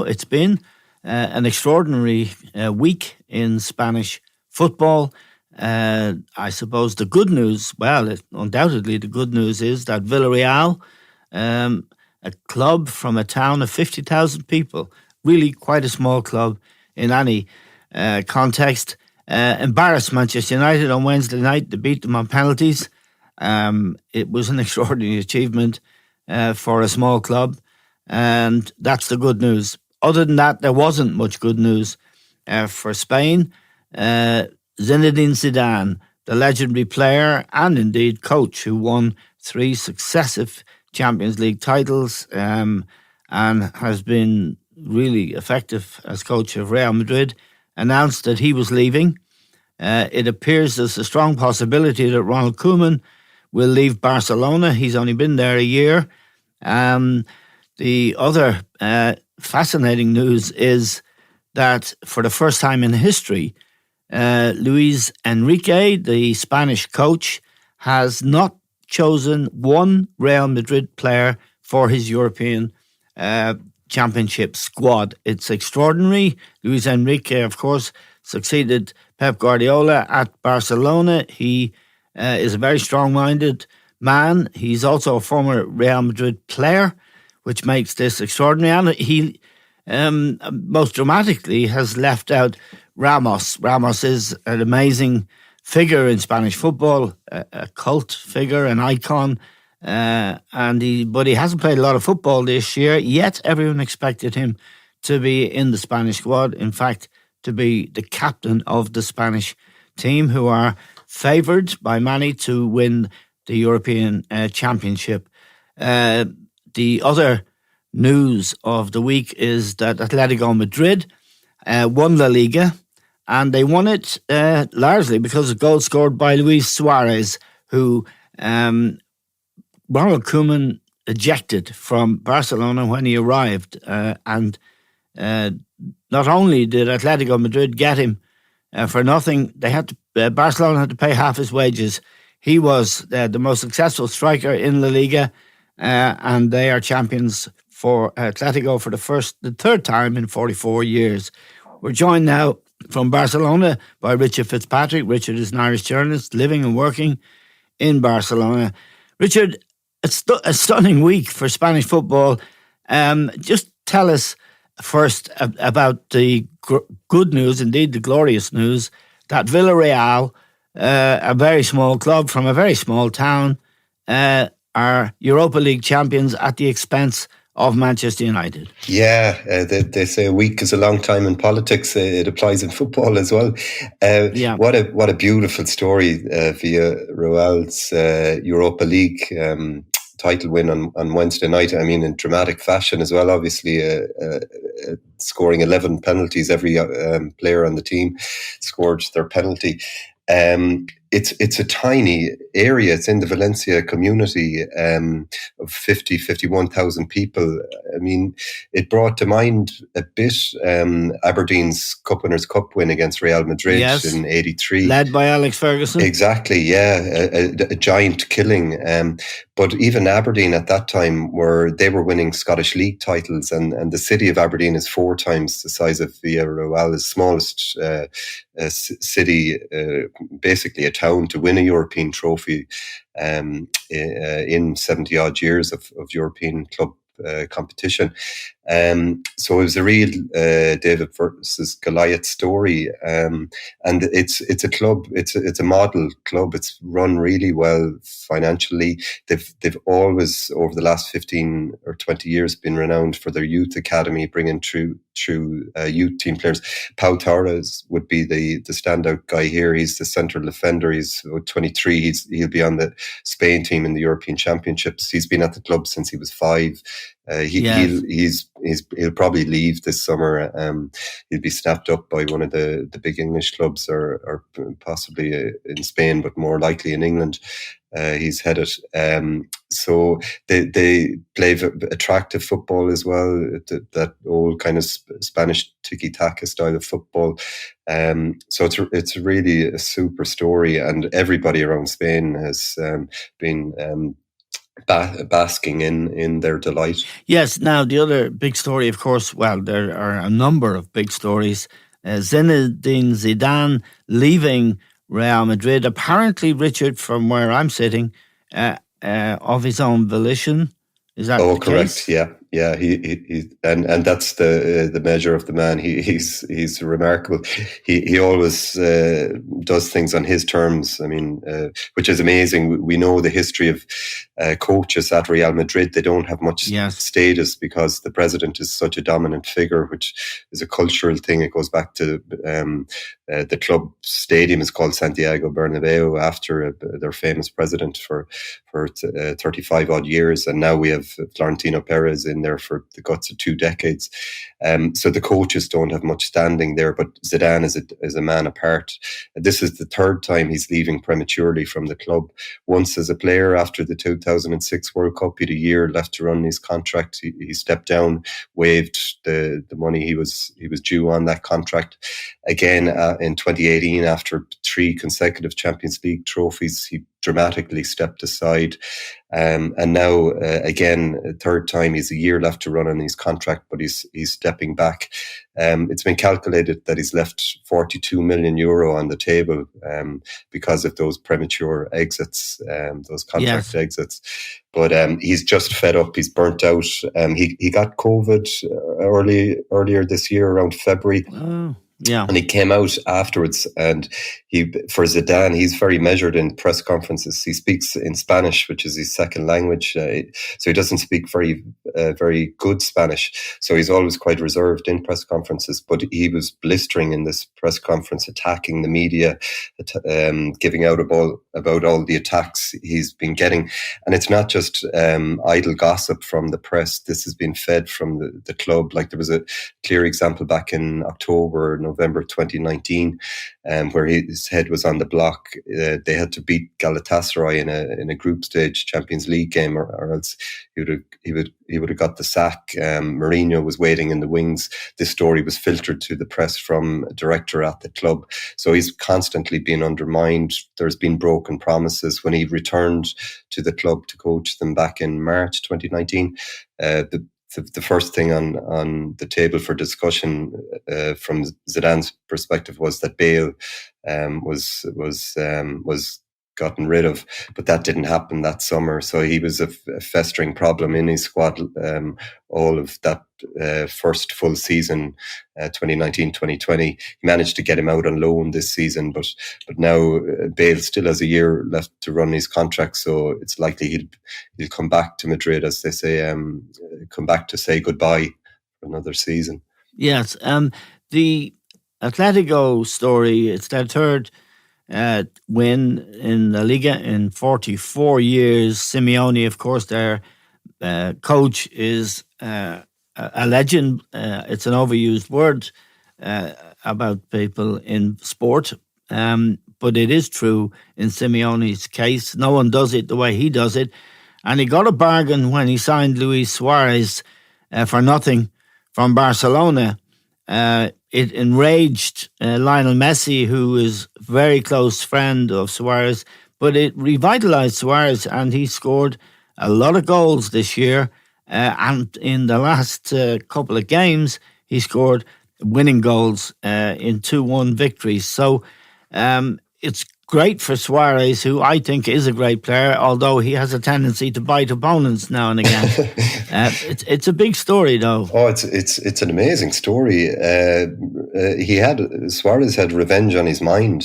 it's been an extraordinary week in Spanish football. I suppose the good news, undoubtedly the good news is that Villarreal, a club from a town of 50,000 people, really quite a small club in any context, embarrassed Manchester United on Wednesday night to beat them on penalties. It was an extraordinary achievement for a small club, and that's the good news. Other than that, there wasn't much good news for Spain. Zinedine Zidane, the legendary player and indeed coach who won 3 successive Champions League titles and has been really effective as coach of Real Madrid, announced that he was leaving. It appears there's a strong possibility that Ronald Koeman will leave Barcelona. He's only been there a year. The other fascinating news is that for the first time in history, Luis Enrique, the Spanish coach, has not chosen one Real Madrid player for his European Championship squad. It's extraordinary. Luis Enrique, of course, succeeded Pep Guardiola at Barcelona. He is a very strong-minded man. He's also a former Real Madrid player, which makes this extraordinary. And he, most dramatically, has left out Ramos. Ramos is an amazing figure in Spanish football, a cult figure, an icon, but he hasn't played a lot of football this year, yet everyone expected him to be in the Spanish squad, in fact, to be the captain of the Spanish team, who are favoured by many to win the European Championship. The other news of the week is that Atletico Madrid won La Liga, and they won it largely because of goals scored by Luis Suarez, who Ronald Koeman ejected from Barcelona when he arrived. And not only did Atletico Madrid get him for nothing, Barcelona had to pay half his wages. He was the most successful striker in La Liga, and they are champions for Atletico for the third time in 44 years. We're joined now from Barcelona by Richard Fitzpatrick. Richard is an Irish journalist living and working in Barcelona. Richard, it's a stunning week for Spanish football. Just tell us first about the good news, indeed the glorious news, that Villarreal, a very small club from a very small town, are Europa League champions at the expense of Manchester United. Yeah, they say a week is a long time in politics. It applies in football as well. What a beautiful story. Villarreal's Europa League title win on Wednesday night. I mean, in dramatic fashion as well. Obviously, scoring 11 penalties. Every player on the team scored their penalty. It's a tiny area. It's in the Valencia community of 51,000 people. I mean, it brought to mind a bit Aberdeen's Cup Winners' Cup win against Real Madrid in '83. Led by Alex Ferguson. Exactly, yeah. A giant killing. But even Aberdeen at that time were winning Scottish League titles, and the city of Aberdeen is 4 times the size of Villarreal, the smallest city, basically a town to win a European trophy in 70 odd years of European club competition. So it was a real David versus Goliath story, and it's a club. It's a model club. It's run really well financially. They've always, over the last 15 or 20 years, been renowned for their youth academy, bringing through youth team players. Pau Torres would be the standout guy here. He's the central defender. He's 23. He'll be on the Spain team in the European Championships. He's been at the club since he was 5. He'll probably leave this summer. He'll be snapped up by one of the big English clubs, or possibly in Spain, but more likely in England. He's headed. So they play attractive football as well. That old kind of Spanish tiki-taka style of football. So it's really a super story, and everybody around Spain has been basking in their delight. Yes. Now, the other big story, of course, well, there are a number of big stories. Zinedine Zidane leaving Real Madrid. Apparently, Richard, from where I'm sitting, of his own volition. Is that the correct? case? Yeah. He and that's the measure of the man. He's remarkable. He always does things on his terms. I mean, which is amazing. We know the history of coaches at Real Madrid. They don't have much status because the president is such a dominant figure, which is a cultural thing. It goes back to the club stadium is called Santiago Bernabeu after their famous president for 35 odd years, and now we have Florentino Perez in there for the guts of 2 decades. So the coaches don't have much standing there, but Zidane is a man apart. This is the 3rd time he's leaving prematurely from the club. Once as a player after the 2006 World Cup, he had a year left to run his contract. He stepped down, waived the money he was due on that contract. Again, in 2018, after 3 consecutive Champions League trophies, he dramatically stepped aside. And now, again, 3rd time, he's a year left to run on his contract, but he's stepping back. It's been calculated that he's left 42 million euro on the table because of those premature exits, those contract exits. But he's just fed up. He's burnt out. He got COVID earlier this year, around February. Yeah. And he came out afterwards, and for Zidane, he's very measured in press conferences. He speaks in Spanish, which is his second language, so he doesn't speak very good Spanish. So he's always quite reserved in press conferences. But he was blistering in this press conference, attacking the media, giving out about all the attacks he's been getting. And it's not just idle gossip from the press. This has been fed from the club. Like, there was a clear example back in November 2019, where his head was on the block. They had to beat Galatasaray in a group stage Champions League game, or else he would have got the sack. Mourinho was waiting in the wings. This story was filtered to the press from a director at the club. So he's constantly been undermined. There's been broken promises. When he returned to the club to coach them back in March 2019, the first thing on the table for discussion from Zidane's perspective was that Bale was gotten rid of, but that didn't happen that summer. So he was a festering problem in his squad all of that first full season, 2019-2020. He managed to get him out on loan this season, but now Bale still has a year left to run his contract, so it's likely he'll come back to Madrid, as they say, come back to say goodbye for another season. Yes, the Atletico story, it's their 3rd win in the Liga in 44 years. Simeone, of course, their coach, is a legend. It's an overused word about people in sport, but it is true in Simeone's case. No one does it the way he does it. And he got a bargain when he signed Luis Suarez for nothing from Barcelona. It enraged Lionel Messi, who is a very close friend of Suarez, but it revitalized Suarez, and he scored a lot of goals this year. And in the last couple of games, he scored winning goals in 2-1 victories. So it's great for Suarez, who I think is a great player, although he has a tendency to bite opponents now and again. It's a big story, though. Oh, it's an amazing story. Suarez had revenge on his mind.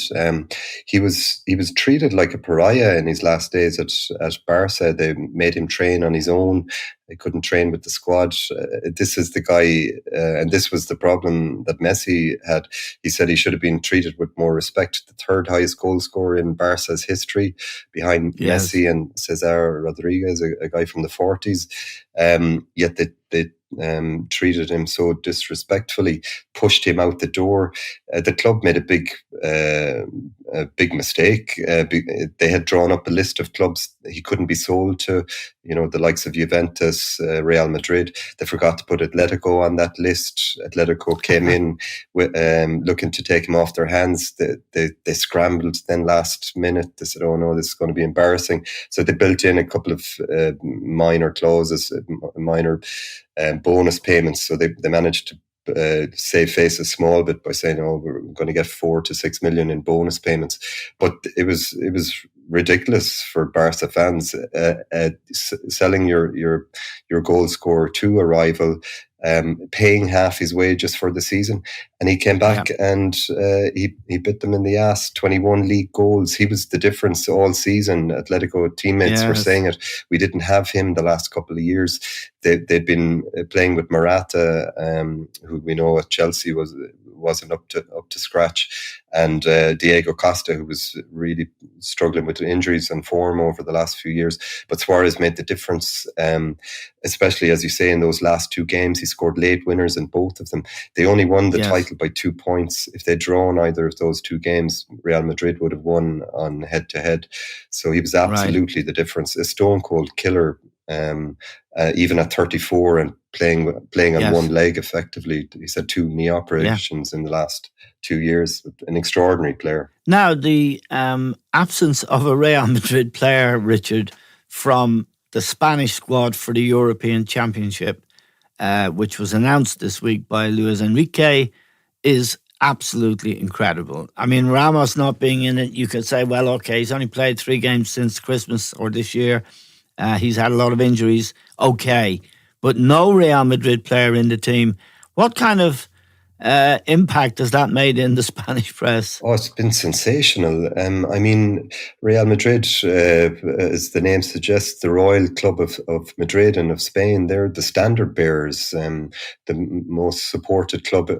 He was treated like a pariah in his last days at Barca. They made him train on his own. He couldn't train with the squad. This is the guy, and this was the problem that Messi had. He said he should have been treated with more respect. The 3rd highest goal scorer in Barca's history, behind Messi and Cesar Rodriguez, a guy from the 40s. Yet treated him so disrespectfully, pushed him out the door. The club made a big mistake. They had drawn up a list of clubs he couldn't be sold to, the likes of Juventus, Real Madrid. They forgot to put Atletico on that list. Atletico came in looking to take him off their hands. They scrambled then last minute. They said, "Oh no, this is going to be embarrassing." So they built in a couple of minor clauses, minor bonus payments. So they managed to save face a small bit by saying, "Oh, we're going to get 4 to 6 million in bonus payments." But it was ridiculous for Barca fans, selling your goal scorer to a rival, paying half his wages for the season, and he came back and he bit them in the ass. 21 league goals. He was the difference all season. Atletico teammates were saying it. We didn't have him the last couple of years. They'd been playing with Morata, who we know at Chelsea wasn't up to scratch, and Diego Costa, who was really struggling with injuries and form over the last few years. But Suarez made the difference, especially, as you say, in those last 2 games. He scored late winners in both of them. They only won the title by 2 points. If they'd drawn either of those 2 games, Real Madrid would have won on head-to-head. So he was absolutely the difference. A stone-cold killer, even at 34 and playing on one leg effectively. He's had 2 knee operations in the last 2 years. An extraordinary player. Now, the absence of a Real Madrid player, Richard, from the Spanish squad for the European Championship, which was announced this week by Luis Enrique, is absolutely incredible. I mean, Ramos not being in it, you could say, well, okay, he's only played 3 games since Christmas or this year. He's had a lot of injuries. Okay. But no Real Madrid player in the team. What kind of impact has that made in the Spanish press? Oh, it's been sensational. I mean, Real Madrid, as the name suggests, the Royal Club of Madrid and of Spain, they're the standard bearers, the most supported club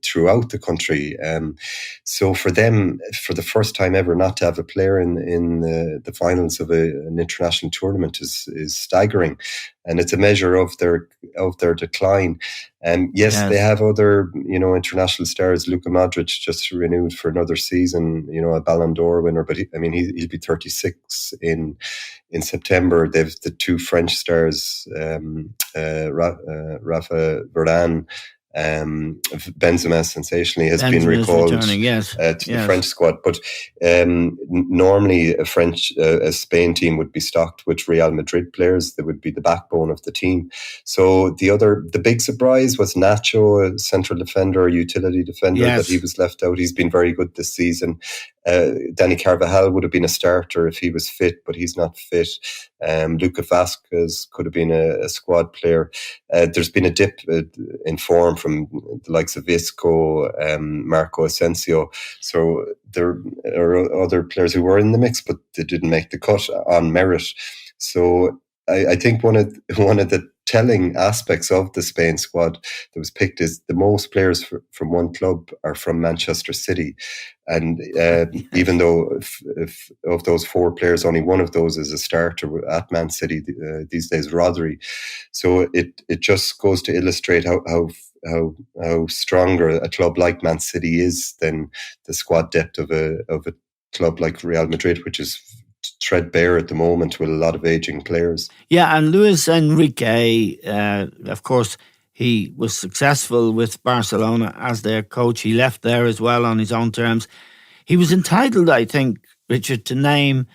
throughout the country. So for them, for the first time ever, not to have a player in the finals of an international tournament is staggering. And it's a measure of their decline. Yes, they have other, international stars. Luka Modric just renewed for another season, a Ballon d'Or winner. But he'll be 36 in September. They've the 2 French stars, Rafa Varane. Benzema sensationally has been recalled to the French squad, but normally a Spain team would be stocked with Real Madrid players. They would be the backbone of the team. So the big surprise was Nacho, a central defender, utility defender, that he was left out. He's been very good this season. Dani Carvajal would have been a starter if he was fit, but he's not fit. Luka Vasquez could have been a squad player. There's been a dip in form from the likes of Isco, Marco Asensio. So there are other players who were in the mix, but they didn't make the cut on merit. So I think one of the telling aspects of the Spain squad that was picked is the most players from one club are from Manchester City. And even though if of those 4 players, only one of those is a starter at Man City these days, Rodri. So it just goes to illustrate how stronger a club like Man City is than the squad depth of a club like Real Madrid, which is threadbare at the moment with a lot of aging players. Yeah, and Luis Enrique, of course, he was successful with Barcelona as their coach. He left there as well on his own terms. He was entitled, I think, Richard, to name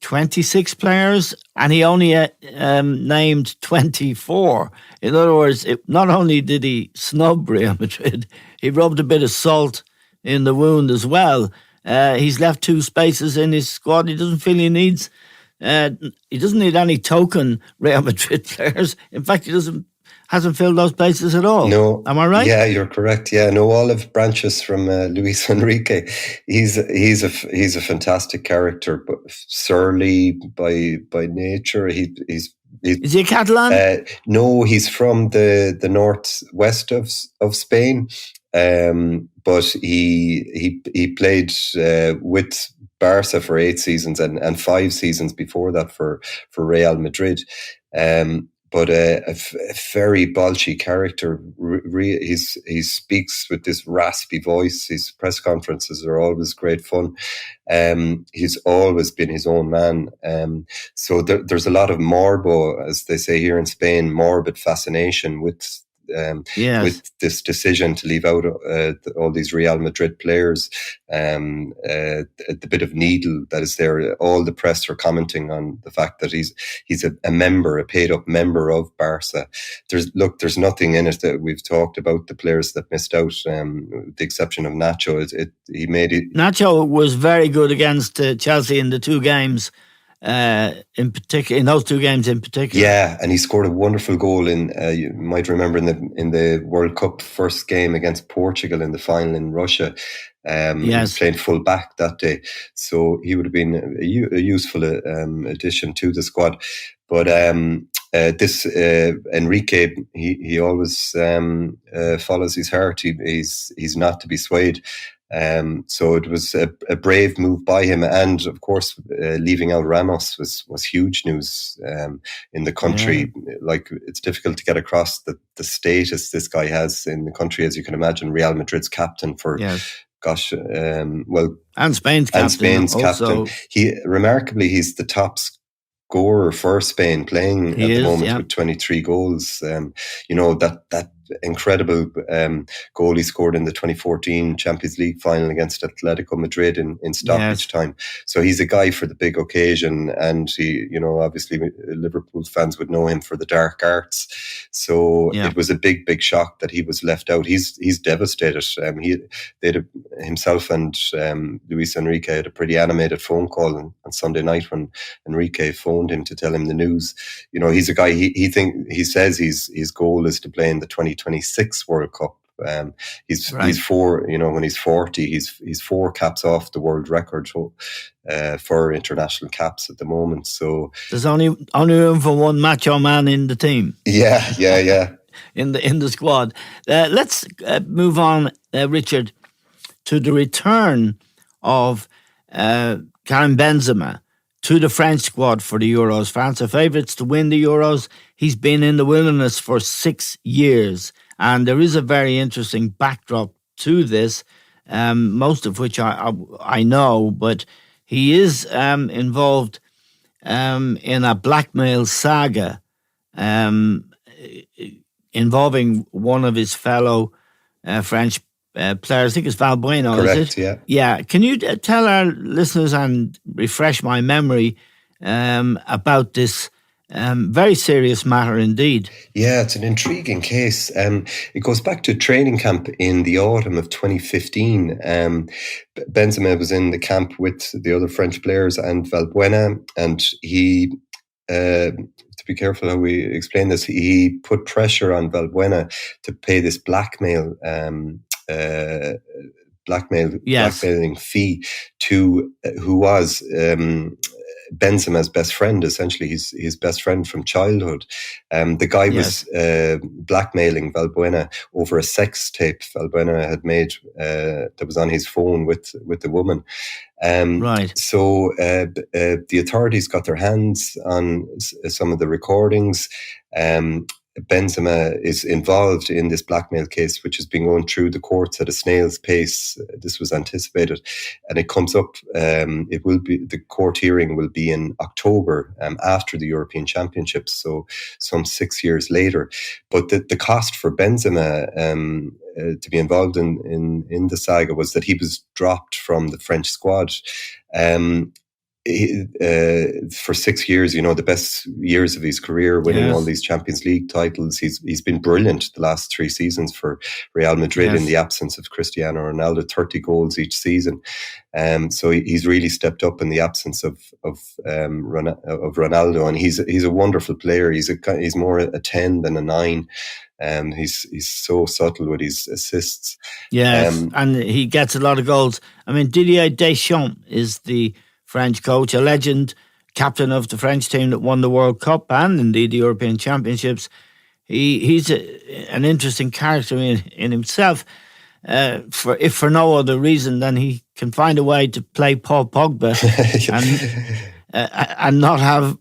26 players, and he only named 24. In other words, not only did he snub Real Madrid, he rubbed a bit of salt in the wound as well. He's left 2 spaces in his squad. He doesn't feel he needs. He doesn't need any token Real Madrid players. In fact, he hasn't filled those places at all. No, am I right? Yeah, you're correct. Yeah, no olive branches from Luis Enrique. He's a fantastic character, but surly by nature. Is he a Catalan? No, he's from the northwest of Spain. But he played with Barca for 8 seasons and 5 seasons before that for Real Madrid. but a very bolshy character. He speaks with this raspy voice. His press conferences are always great fun. He's always been his own man. So there's a lot of morbo, as they say here in Spain, morbid fascination with this decision to leave out all these Real Madrid players. The bit of needle that is there, all the press are commenting on the fact that he's a member, a paid up member of Barca. There's nothing in it that we've talked about the players that missed out, with the exception of Nacho. He made it. Nacho was very good against Chelsea in the two games. In those two games in particular. Yeah, and he scored a wonderful goal in. You might remember in the World Cup first game against Portugal in the final in Russia. He was playing full back that day, so he would have been a useful addition to the squad. But this Enrique, he always follows his heart. He's not to be swayed. So it was a brave move by him, and of course, leaving out Ramos was huge news in the country. Yeah. Like, it's difficult to get across the status this guy has in the country, as you can imagine. Real Madrid's captain for, and Spain's captain. He's the top scorer for Spain, playing at the moment with 23 goals. That incredible goal he scored in the 2014 Champions League final against Atletico Madrid in stoppage time. So he's a guy for the big occasion, and he, obviously Liverpool fans would know him for the dark arts. So it was a big shock that he was left out. He's devastated. Himself and Luis Enrique had a pretty animated phone call on Sunday night when Enrique phoned him to tell him the news. He's a guy. He says his goal is to play in the 2026 World Cup. He's four. When he's 40, he's 4 caps off the world record for international caps at the moment. So there's only room for one macho man in the team. Yeah. in the squad. Let's move on, Richard, to the return of Karim Benzema to the French squad for the Euros. France are favourites to win the Euros. He's been in the wilderness for 6 years, and there is a very interesting backdrop to this, most of which I know, but he is involved in a blackmail saga involving one of his fellow French players. I think it's Valbuena. Correct, is it? Yeah. Yeah. Can you tell our listeners and refresh my memory about this very serious matter indeed? Yeah, it's an intriguing case. It goes back to training camp in the autumn of 2015. Benzema was in the camp with the other French players and Valbuena, and he, to be careful how we explain this, he put pressure on Valbuena to pay this blackmailing fee to who was Benzema's best friend. Essentially, his best friend from childhood. The guy was blackmailing Valbuena over a sex tape Valbuena had made that was on his phone with the woman. So the authorities got their hands on some of the recordings. Benzema is involved in this blackmail case, which has been going through the courts at a snail's pace. This was anticipated, and it comes up. The court hearing will be in October, after the European Championships, so some 6 years later. But the cost for Benzema to be involved in the saga was that he was dropped from the French squad. For 6 years, the best years of his career, winning all these Champions League titles. He's been brilliant the last 3 seasons for Real Madrid in the absence of Cristiano Ronaldo, 30 goals each season. So he's really stepped up in the absence of Ronaldo, and he's a wonderful player. He's more a 10 than a 9. He's so subtle with his assists. Yes, and he gets a lot of goals. I mean, Didier Deschamps is the French coach, a legend, captain of the French team that won the World Cup and indeed the European Championships. He's an interesting character in himself, for no other reason than he can find a way to play Paul Pogba and not have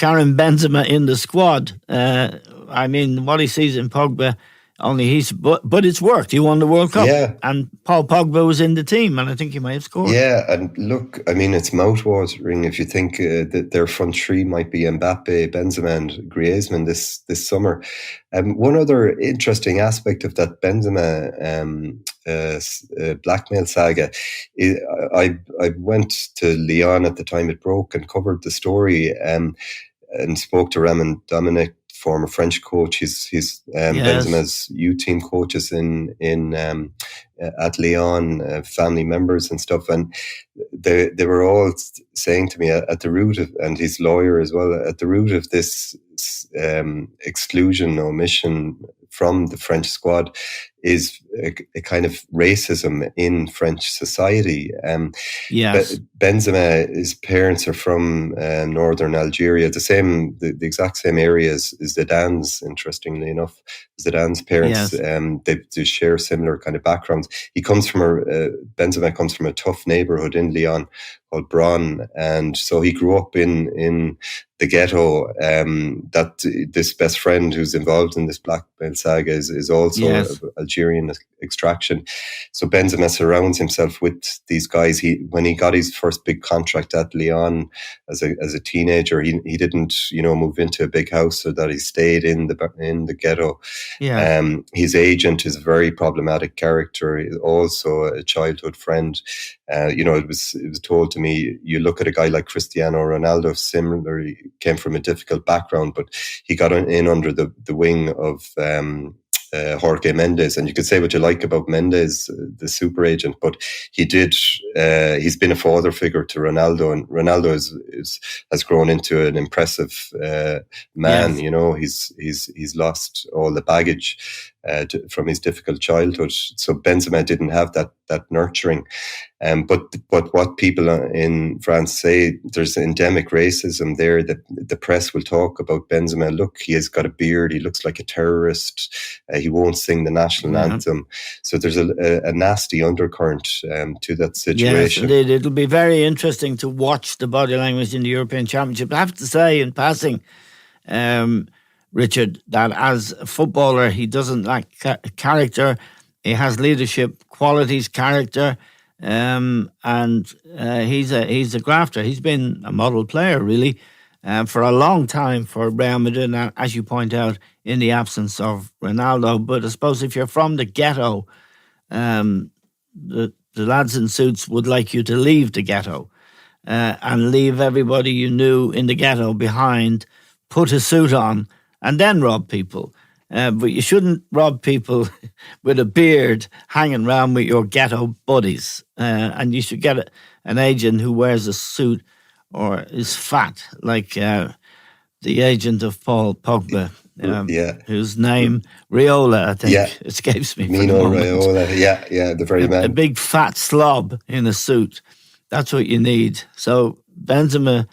Karim Benzema in the squad. I mean, what he sees in Pogba, but it's worked. He won the World Cup, and Paul Pogba was in the team, and I think he might have scored. Yeah, and look, I mean, it's mouthwatering if you think that their front three might be Mbappe, Benzema, and Griezmann this summer. One other interesting aspect of that Benzema blackmail saga, I went to Lyon at the time it broke and covered the story, and spoke to Raymond Dominic, former French coach. He's yes. Benzema's U team coaches at Lyon, family members and stuff, and they were all saying to me at the root of, and his lawyer as well, at the root of this exclusion, omission from the French squad is a kind of racism in French society. Yes. Benzema, his parents are from northern Algeria, the exact same area as Zidane's, interestingly enough. Zidane's parents, yes. They share similar kind of backgrounds. Benzema comes from a tough neighborhood in Lyon called Bron, and so he grew up in the ghetto. That this best friend who's involved in this blackmail saga is also of Algerian extraction. So Benzema surrounds himself with these guys. When he got his first big contract at Lyon as a teenager, he didn't move into a big house, so that he stayed in the ghetto. Yeah. His agent is a very problematic character. He's also a childhood friend. It was told to me, you look at a guy like Cristiano Ronaldo, similarly came from a difficult background, but he got in under the wing of Jorge Mendes, and you could say what you like about Mendes, the super agent, but he's been a father figure to Ronaldo, and Ronaldo has grown into an impressive man. Yes. He's lost all the baggage from his difficult childhood. So Benzema didn't have that nurturing. But what people in France say, there's endemic racism there, that the press will talk about Benzema. Look, he has got a beard. He looks like a terrorist. He won't sing the national anthem. So there's a nasty undercurrent to that situation. Yes, indeed. It'll be very interesting to watch the body language in the European Championship. I have to say, in passing, Richard, that as a footballer, he doesn't lack character. He has leadership qualities, character. And he's a grafter. He's been a model player, really, for a long time for Real Madrid, as you point out, in the absence of Ronaldo. But I suppose if you're from the ghetto, the lads in suits would like you to leave the ghetto and leave everybody you knew in the ghetto behind, put a suit on, and then rob people. But you shouldn't rob people with a beard hanging around with your ghetto buddies. And you should get an agent who wears a suit or is fat, like the agent of Paul Pogba, whose name, Riola, I think, escapes me. Mino Raiola, the very man. A big fat slob in a suit. That's what you need. So Benzema,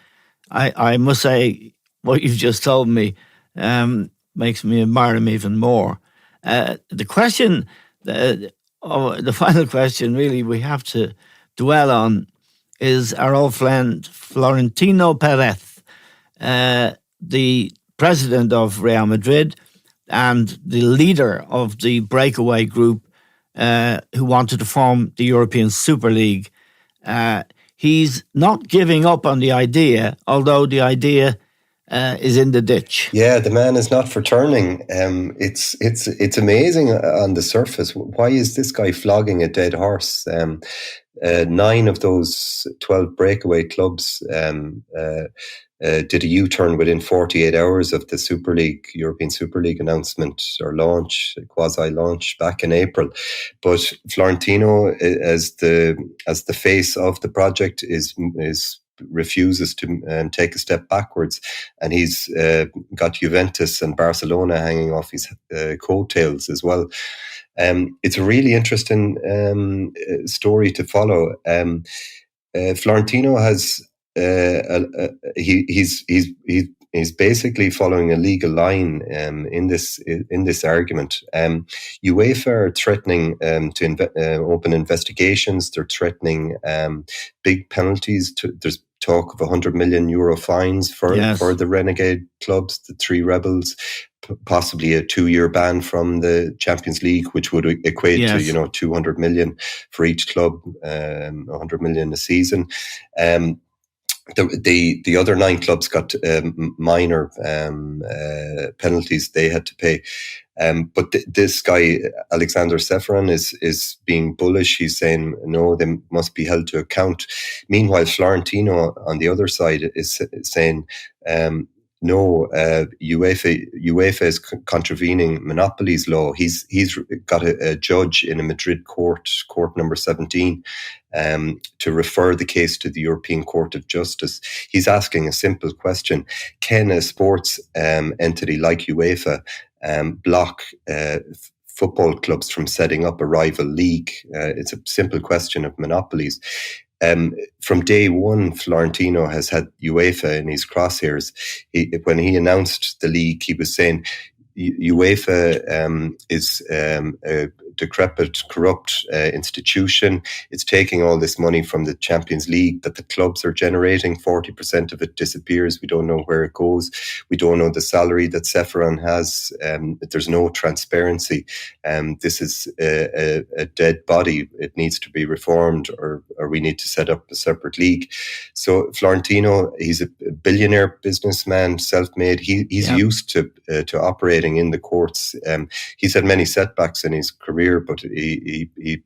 I must say, what you've just told me, makes me admire him even more. The question, the final question, really, we have to dwell on is our old friend Florentino Perez, the president of Real Madrid and the leader of the breakaway group who wanted to form the European Super League. He's not giving up on the idea, although the idea is in the ditch. Yeah, the man is not for turning. It's amazing on the surface. Why is this guy flogging a dead horse? 9 of those 12 breakaway clubs did a U-turn within 48 hours of the Super League, European Super League announcement or launch, quasi-launch back in April. But Florentino, as the face of the project, refuses to take a step backwards, and he's got Juventus and Barcelona hanging off his coattails as well. It's a really interesting story to follow. Florentino has he's basically following a legal line in this argument. UEFA are threatening to open investigations. They're threatening big penalties. There's talk of €100 million fines for the renegade clubs, the three rebels, possibly a 2-year ban from the Champions League, which would equate to 200 million for each club, 100 million a season. The other 9 clubs got minor penalties they had to pay. But this guy, Alexander Seferin, is being bullish. He's saying, no, they must be held to account. Meanwhile, Florentino, on the other side, is saying, no, UEFA is contravening monopolies law. He's got a judge in a Madrid court number 17, to refer the case to the European Court of Justice. He's asking a simple question: can a sports entity like UEFA block football clubs from setting up a rival league? It's a simple question of monopolies. From day one, Florentino has had UEFA in his crosshairs. When he announced the league, he was saying UEFA is a decrepit, corrupt institution. It's taking all this money from the Champions League that the clubs are generating. 40% of it disappears. We don't know where it goes. We don't know the salary that Seferin has. There's no transparency. This is a dead body. It needs to be reformed, or we need to set up a separate league. So Florentino, he's a billionaire businessman, self-made. He's used to operating in the courts. He's had many setbacks in his career, but he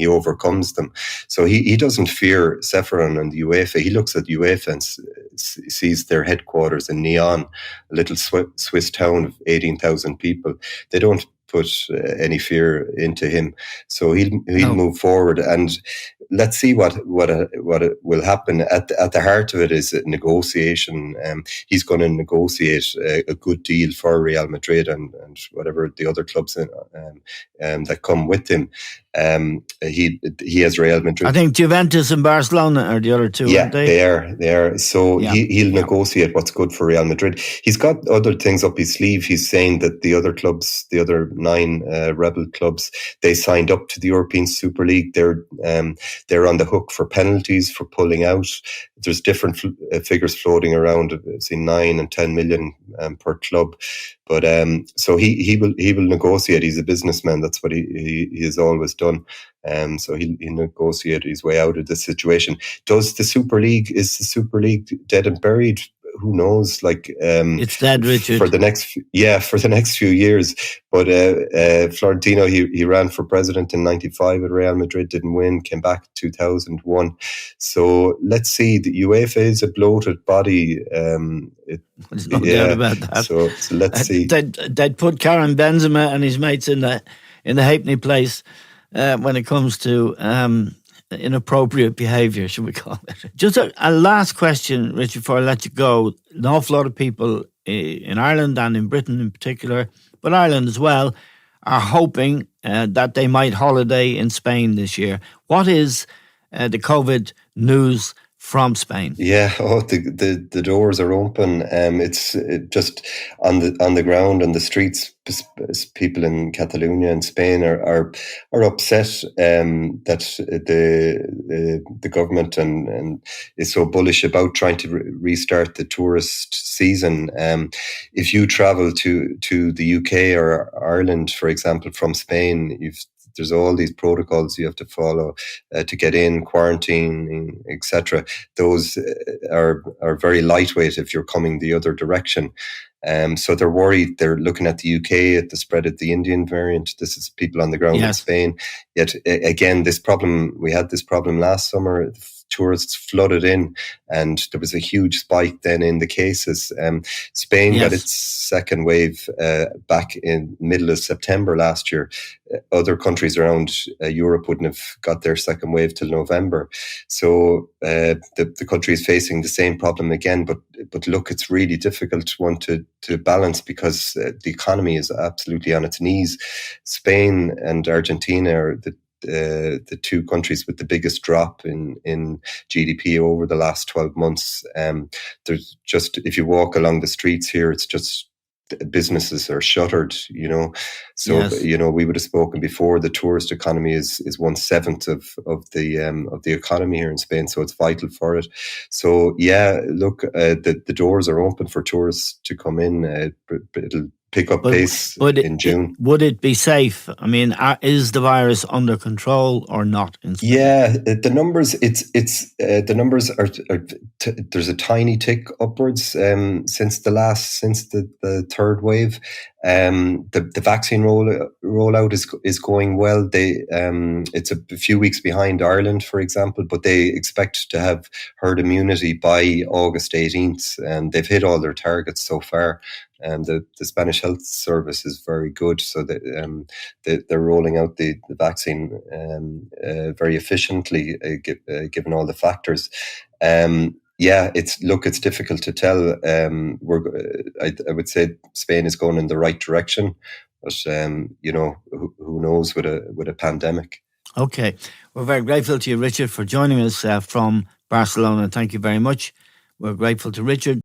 overcomes them. So he doesn't fear Seferin and the UEFA. He looks at UEFA and sees their headquarters in Nyon, a little Swiss town of 18,000 people. They don't put any fear into him. So he'll move forward, and let's see what will happen. At the heart of it is a negotiation. He's going to negotiate a good deal for Real Madrid and whatever the other clubs that come with him. He has Real Madrid. I think Juventus and Barcelona are the other two, aren't they? They are. So he'll negotiate what's good for Real Madrid. He's got other things up his sleeve. He's saying that the other clubs, the other 9 rebel clubs, they signed up to the European Super League. They're on the hook for penalties for pulling out. There's different figures floating around. I've seen 9 and 10 million per club. But so he will negotiate. He's a businessman. That's what he has always done. So he'll negotiate his way out of the situation. Is the Super League dead and buried? Who knows? It's dead, Richard. For the next few years. But Florentino, he ran for president in '95 at Real Madrid, didn't win, came back in 2001. So let's see. The UEFA is a bloated body. There's no doubt about that. So let's see. They'd put Karim Benzema and his mates in the halfpenny place when it comes to inappropriate behaviour, should we call it. Just a last question, Richard, before I let you go. An awful lot of people in Ireland and in Britain in particular, but Ireland as well, are hoping that they might holiday in Spain this year. What is the COVID news from Spain? Yeah, the doors are open. It's just on the ground, on the streets. People in Catalonia and Spain are upset that the government and is so bullish about trying to restart the tourist season. If you travel to the UK or Ireland, for example, from Spain, there's all these protocols you have to follow to get in, quarantine, etc. Those are very lightweight if you're coming the other direction. So they're worried. They're looking at the UK, at the spread of the Indian variant. This is people on the ground in Spain. Yet again, we had this problem last summer. Tourists flooded in, and there was a huge spike then in the cases. Spain got its second wave back in middle of September last year. Other countries around Europe wouldn't have got their second wave till November. So the country is facing the same problem again. But look, it's really difficult one to balance, because the economy is absolutely on its knees. Spain and Argentina are the two countries with the biggest drop in GDP over the last 12 months. There's just, if you walk along the streets here, it's just businesses are shuttered, So, yes. we would have spoken before, the tourist economy is 1/7 of the economy here in Spain, so it's vital for it. So, yeah, look, the doors are open for tourists to come in. It'll pick up pace in June. Would it be safe? I mean, is the virus under control or not in Spain? Yeah, the numbers. The numbers are. There's a tiny tick upwards since the third wave. The vaccine rollout is going well. It's a few weeks behind Ireland, for example, but they expect to have herd immunity by August 18th, and they've hit all their targets so far. The Spanish Health Service is very good, so they're rolling out the vaccine very efficiently, given all the factors. It's difficult to tell. I would say Spain is going in the right direction, but who knows with a pandemic. Okay, we're very grateful to you, Richard, for joining us from Barcelona. Thank you very much. We're grateful to Richard.